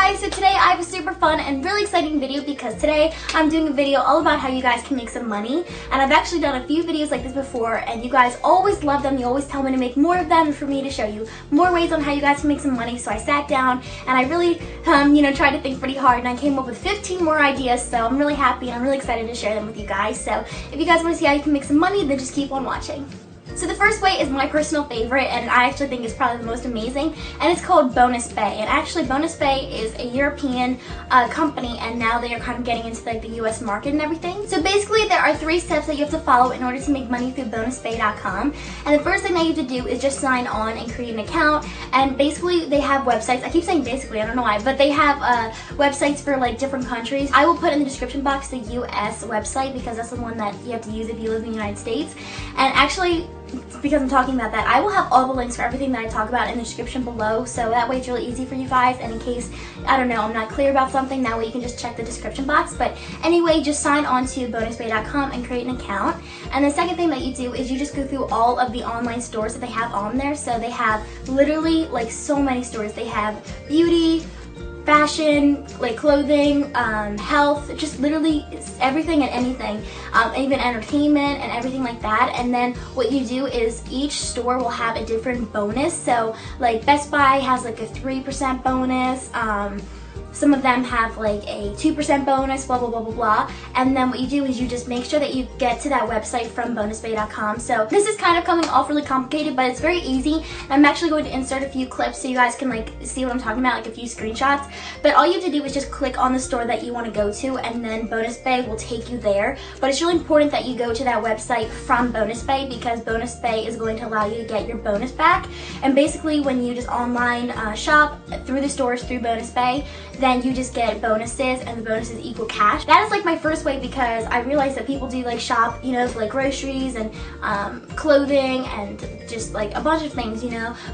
guys, so today I have a super fun and really exciting video because today I'm doing a video all about how you guys can make some money. And I've actually done a few videos like this before and you guys always love them. You always tell me to make more of them and for me to show you more ways on how you guys can make some money. So I sat down and I really tried to think pretty hard and I came up with 15 more ideas. So I'm really happy and I'm really excited to share them with you guys. So if you guys want to see how you can make some money, then just keep on watching. So the first way is my personal favorite, and I actually think it's probably the most amazing, and it's called Bonus Pay. And actually Bonus Pay is a European company, and now they are kind of getting into like the US market and everything. So basically there are 3 steps that you have to follow in order to make money through bonuspay.com. And the first thing that you have to do is just sign on and create an account. And basically they have websites. I keep saying basically, I don't know why, but they have websites for like different countries. I will put in the description box the US website because that's the one that you have to use if you live in the United States. And actually, because I'm talking about that, I will have all the links for everything that I talk about in the description below, so that way it's really easy for you guys, and in case, I don't know, I'm not clear about something, that way you can just check the description box. But anyway, just sign on to bonuspay.com and create an account. And the second thing that you do is you just go through all of the online stores that they have on there. So they have literally like so many stores. They have beauty, fashion, like clothing, health, just literally everything and anything, even entertainment and everything like that. And then what you do is each store will have a different bonus. So like Best Buy has like a 3% bonus, some of them have like a 2% bonus, blah, blah, blah, blah, blah. And then what you do is you just make sure that you get to that website from bonuspay.com. So this is kind of coming off really complicated, but it's very easy. I'm actually going to insert a few clips so you guys can like see what I'm talking about, like a few screenshots. But all you have to do is just click on the store that you want to go to, and then Bonus Pay will take you there. But it's really important that you go to that website from Bonus Pay, because Bonus Pay is going to allow you to get your bonus back. And basically when you just online shop through the stores through Bonus Pay, then you just get bonuses, and the bonuses equal cash. That is like my first way, because I realize that people do like shop, for like groceries and clothing and just like a bunch of things,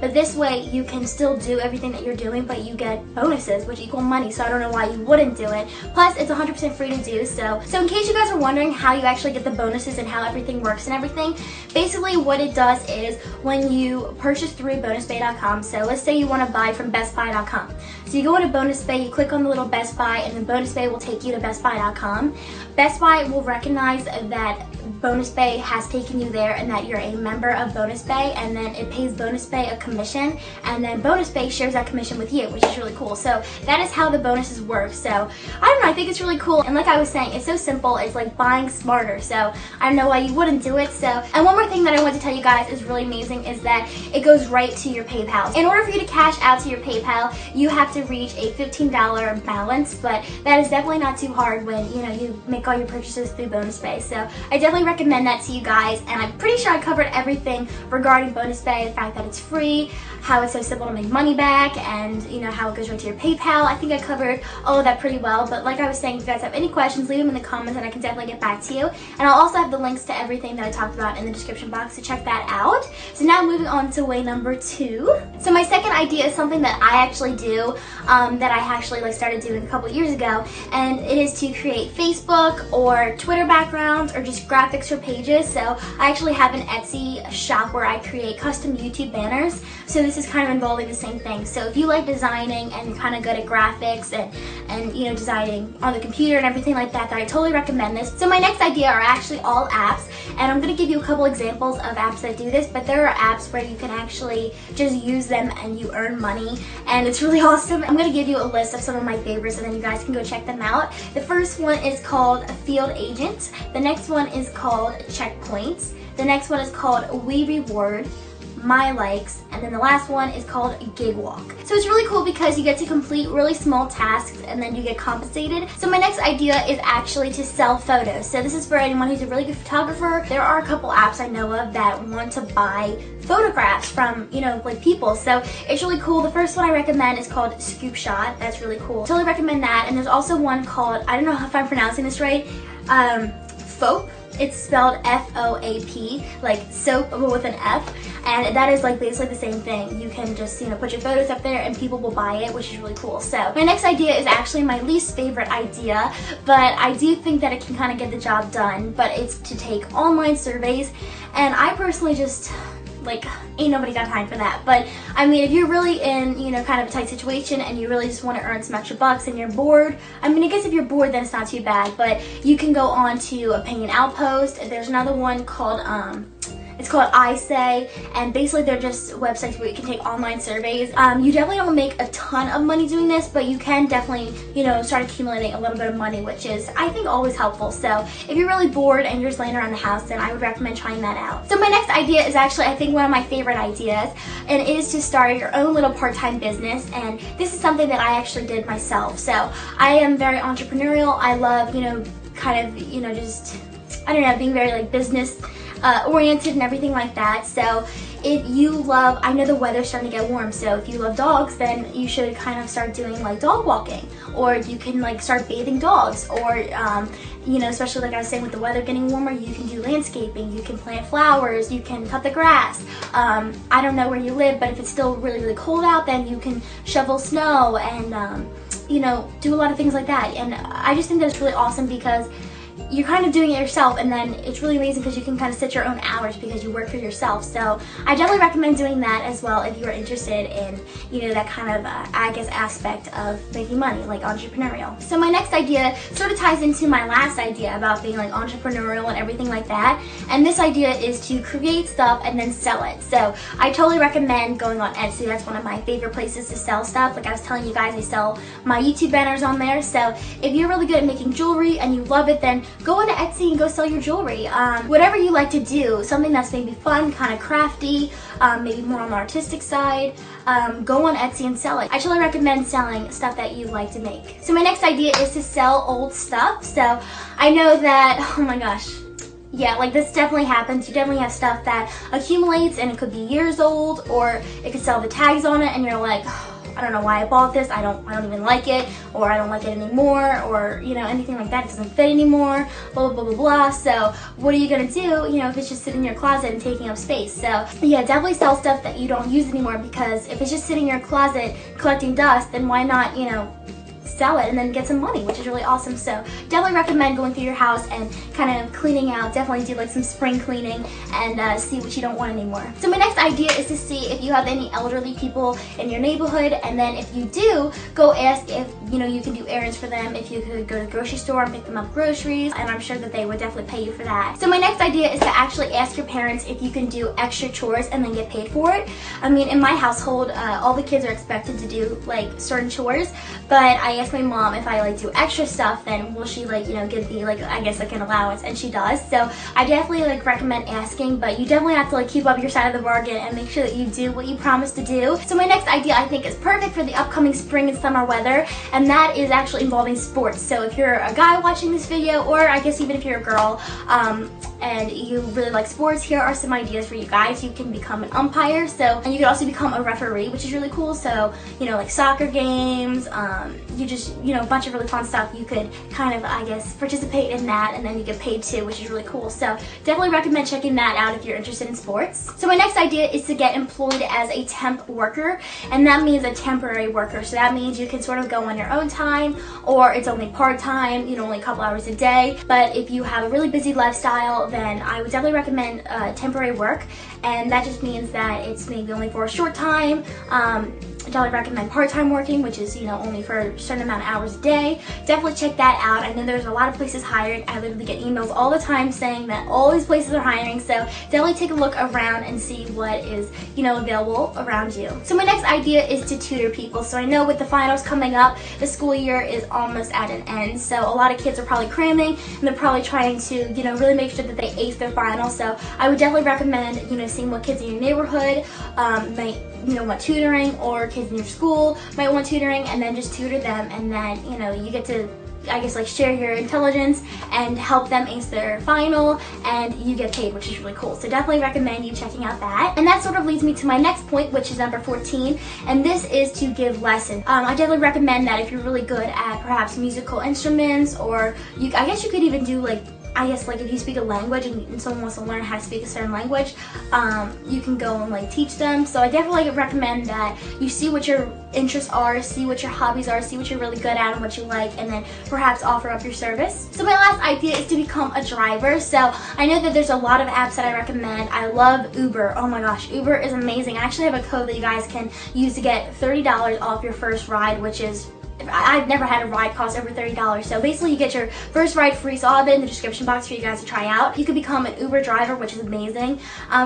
but this way you can still do everything that you're doing, but you get bonuses which equal money. So I don't know why you wouldn't do it. Plus it's 100% free to do. So in case you guys are wondering how you actually get the bonuses and how everything works and everything, basically what it does is when you purchase through bonuspay.com, so let's say you want to buy from bestbuy.com. So you go into Bonus Pay, you click on the little Best Buy, and then Bonus Pay will take you to bestbuy.com. Best Buy will recognize that Bonus Pay has taken you there and that you're a member of Bonus Pay, and then it pays Bonus Pay a commission, and then Bonus Pay shares that commission with you, which is really cool. So that is how the bonuses work. So I don't know, I think it's really cool, and like I was saying, it's so simple. It's like buying smarter, so I don't know why you wouldn't do it. So, and one more thing that I want to tell you guys is really amazing is that it goes right to your PayPal. In order for you to cash out to your PayPal, you have to reach a $15 balance, but that is definitely not too hard when you make all your purchases through Bonus Pay. So I definitely recommend that to you guys, and I'm pretty sure I covered everything regarding Bonus Pay, the fact that it's free, how it's so simple to make money back, and how it goes right to your PayPal. I think I covered all of that pretty well, but like I was saying, if you guys have any questions, leave them in the comments and I can definitely get back to you. And I'll also have the links to everything that I talked about in the description box, so check that out. So now moving on to way number 2. So my second idea is something that I actually do, that I actually started doing a couple years ago, and it is to create Facebook or Twitter backgrounds or just graphics for pages. So I actually have an Etsy shop where I create custom YouTube banners. So this is kind of involving the same thing. So if you like designing and you're kind of good at graphics and designing on the computer and everything like that, then I totally recommend this. So my next idea are actually all apps, and I'm going to give you a couple examples of apps that do this, but there are apps where you can actually just use them and you earn money, and it's really awesome. I'm going to give you a list of some of my favorites, and then you guys can go check them out. The first one is called Field Agent. The next one is called Checkpoints. The next one is called We Reward, My Likes, and then the last one is called Gig Walk. So it's really cool because you get to complete really small tasks and then you get compensated. So my next idea is actually to sell photos. So this is for anyone who's a really good photographer. There are a couple apps I know of that want to buy photographs from, like people. So it's really cool. The first one I recommend is called Scoop Shot. That's really cool. Totally recommend that. And there's also one called, I don't know if I'm pronouncing this right, FOAP. It's spelled F-O-A-P, like soap but with an F, and that is like basically the same thing. You can just put your photos up there and people will buy it, which is really cool. So my next idea is actually my least favorite idea, but I do think that it can kind of get the job done, but it's to take online surveys. And I personally just like, ain't nobody got time for that. But I mean, if you're really in, you know, kind of a tight situation and you really just want to earn some extra bucks and you're bored, I mean, I guess if you're bored, then it's not too bad. But you can go on to Opinion Outpost. There's another one called it's called iSay, and basically they're just websites where you can take online surveys. You definitely don't make a ton of money doing this, but you can definitely, you know, start accumulating a little bit of money, which is, I think, always helpful. So if you're really bored and you're just laying around the house, then I would recommend trying that out. So my next idea is actually, I think, one of my favorite ideas, and it is to start your own little part-time business. And this is something that I actually did myself. So I am very entrepreneurial. I love, you know, kind of, you know, just, I don't know, being very like business oriented and everything like that. So if you love, I know the weather's starting to get warm, so if you love dogs, then you should kind of start doing like dog walking, or you can like start bathing dogs, or you know, especially like I was saying with the weather getting warmer, you can do landscaping, you can plant flowers, you can cut the grass. I don't know where you live, but if it's still really, really cold out, then you can shovel snow and you know, do a lot of things like that. And I just think that's really awesome because you're kind of doing it yourself, and then it's really amazing because you can kind of set your own hours because you work for yourself. So I definitely recommend doing that as well if you're interested in, you know, that kind of I guess aspect of making money, like entrepreneurial. So my next idea sort of ties into my last idea about being like entrepreneurial and everything like that, and this idea is to create stuff and then sell it. So I totally recommend going on Etsy. That's one of my favorite places to sell stuff. Like I was telling you guys, I sell my YouTube banners on there. So if you're really good at making jewelry and you love it, then go on to Etsy and go sell your jewelry. Whatever you like to do, something that's maybe fun, kind of crafty, maybe more on the artistic side, go on Etsy and sell it. I totally recommend selling stuff that you like to make. So my next idea is to sell old stuff. So I know that, oh my gosh, yeah, like this definitely happens. You definitely have stuff that accumulates and it could be years old, or it could sell the tags on it and you're like, I don't know why I bought this, I don't even like it, or I don't like it anymore, or, you know, anything like that, it doesn't fit anymore, blah, blah, blah, blah, blah. So what are you gonna do, you know, if it's just sitting in your closet and taking up space? So yeah, definitely sell stuff that you don't use anymore, because if it's just sitting in your closet collecting dust, then why not, you know, sell it and then get some money, which is really awesome. So definitely recommend going through your house and kind of cleaning out. Definitely do like some spring cleaning and see what you don't want anymore. So my next idea is to see if you have any elderly people in your neighborhood, and then if you do, go ask if, you know, you can do errands for them, if you could go to the grocery store and pick them up groceries, and I'm sure that they would definitely pay you for that. So my next idea is to actually ask your parents if you can do extra chores and then get paid for it. I mean, in my household, all the kids are expected to do like certain chores, but I asked my mom if I like do extra stuff, then will she like, you know, give me like, I guess like an allowance, and she does. So I definitely like recommend asking, but you definitely have to like keep up your side of the bargain and make sure that you do what you promised to do. So my next idea I think is perfect for the upcoming spring and summer weather, and that is actually involving sports. So if you're a guy watching this video, or I guess even if you're a girl, and you really like sports, here are some ideas for you guys. You can become an umpire, so, and you can also become a referee, which is really cool. So, you know, like soccer games, you just, you know, a bunch of really fun stuff. You could kind of, I guess, participate in that, and then you get paid too, which is really cool. So definitely recommend checking that out if you're interested in sports. So my next idea is to get employed as a temp worker, and that means a temporary worker. So that means you can sort of go on your own time, or it's only part-time, you know, only a couple hours a day. But if you have a really busy lifestyle, then I would definitely recommend temporary work, and that just means that it's maybe only for a short time. I definitely recommend part-time working, which is, you know, only for a certain amount of hours a day. Definitely check that out. I know there's a lot of places hiring. I literally get emails all the time saying that all these places are hiring, so definitely take a look around and see what is, you know, available around you. So my next idea is to tutor people. So I know with the finals coming up, the school year is almost at an end, so a lot of kids are probably cramming, and they're probably trying to, you know, really make sure that they ace their finals. So I would definitely recommend, you know, seeing what kids in your neighborhood might, you know, want tutoring, or kids in your school might want tutoring, and then just tutor them, and then, you know, you get to, I guess, like share your intelligence and help them ace their final, and you get paid, which is really cool. So definitely recommend you checking out that. And that sort of leads me to my next point, which is number 14, and this is to give lessons. I definitely recommend that if you're really good at perhaps musical instruments, or I guess you could even do like I guess like if you speak a language and someone wants to learn how to speak a certain language, you can go and like teach them. So I definitely recommend that you see what your interests are, see what your hobbies are, see what you're really good at and what you like, and then perhaps offer up your service. So my last idea is to become a driver. So I know that there's a lot of apps that I recommend. I love Uber. Oh my gosh, Uber is amazing. I actually have a code that you guys can use to get $30 off your first ride, which is, I've never had a ride cost over $30. So basically you get your first ride free. So I'll have it in the description box for you guys to try out. You could become an Uber driver, which is amazing.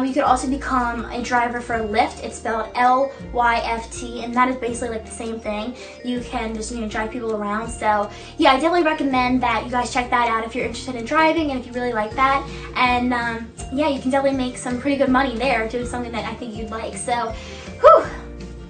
You could also become a driver for Lyft. It's spelled Lyft, and that is basically like the same thing. You can just, you know, drive people around. So yeah, I definitely recommend that you guys check that out if you're interested in driving and if you really like that. And yeah, you can definitely make some pretty good money there doing something that I think you'd like. So, whew.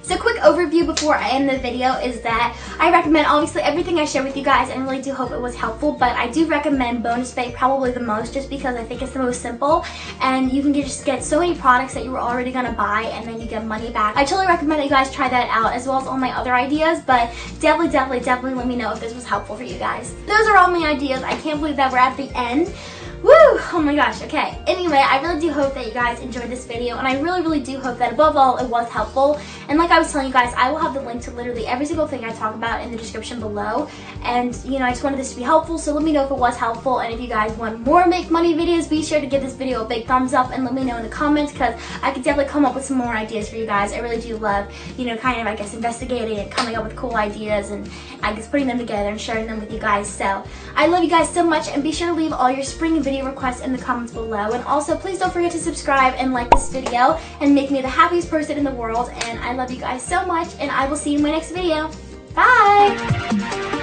So quick overview before I end the video is that I recommend obviously everything I share with you guys, and really do hope it was helpful, but I do recommend Bonus Bay probably the most, just because I think it's the most simple and you can just get so many products that you were already gonna buy and then you get money back. I totally recommend that you guys try that out, as well as all my other ideas, but definitely let me know if this was helpful for you guys. Those are all my ideas. I can't believe that we're at the end. Woo! Oh my gosh, okay. Anyway, I really do hope that you guys enjoyed this video, and I really do hope that above all it was helpful. And like I was telling you guys, I will have the link to literally every single thing I talk about in the description below. And you know, I just wanted this to be helpful, so let me know if it was helpful, and if you guys want more make money videos, be sure to give this video a big thumbs up and let me know in the comments, because I could definitely come up with some more ideas for you guys. I really do love, you know, kind of, I guess, investigating and coming up with cool ideas, and I guess putting them together and sharing them with you guys. So I love you guys so much, and be sure to leave all your spring video requests in the comments below. And also, please don't forget to subscribe and like this video and make me the happiest person in the world. And I love you guys so much, and I will see you in my next video. Bye!